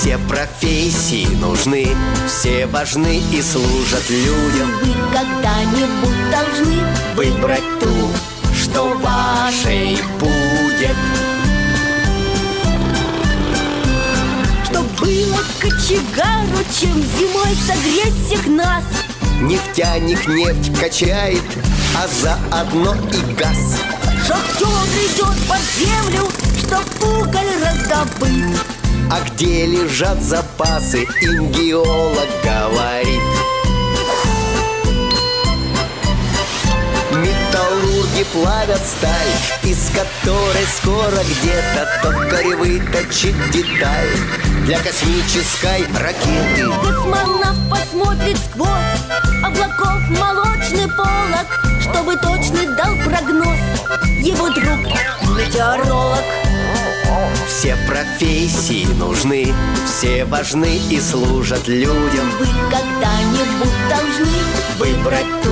Все профессии нужны, все важны и служат людям. Вы когда-нибудь должны Выбрать ту, что вашей будет. Чтоб было кочегару, чем зимой согреть всех нас. Нефтяник нефть качает, а заодно и газ. Шахтер идет под землю, чтоб уголь раздобыть. А где лежат запасы, им геолог говорит. Металлурги плавят сталь, из которой скоро где-то токарь выточит деталь для космической ракеты. Космонавт посмотрит сквозь облаков молочный полог, чтобы точный дал прогноз его друг метеоролог. Все профессии нужны, все важны и служат людям. Вы когда-нибудь должны Выбрать ту,